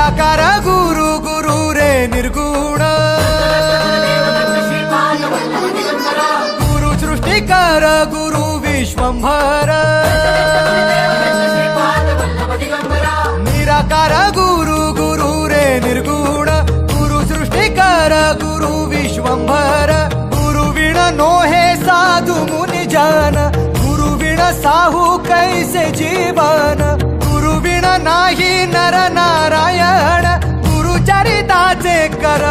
निराकार गुरु गुरु रे निर्गुण गुरु सृष्टिकर गुरु विश्वंभर निराकार गुरु गुरु रे निर्गुण गुरु सृष्टिकर गुरु विश्वंभर गुरु विण नोहे साधु मुनि जन गुरु विण साहू कैसे जीवन गुरु विण नाही नर नारायण गुरु चरिताचे कर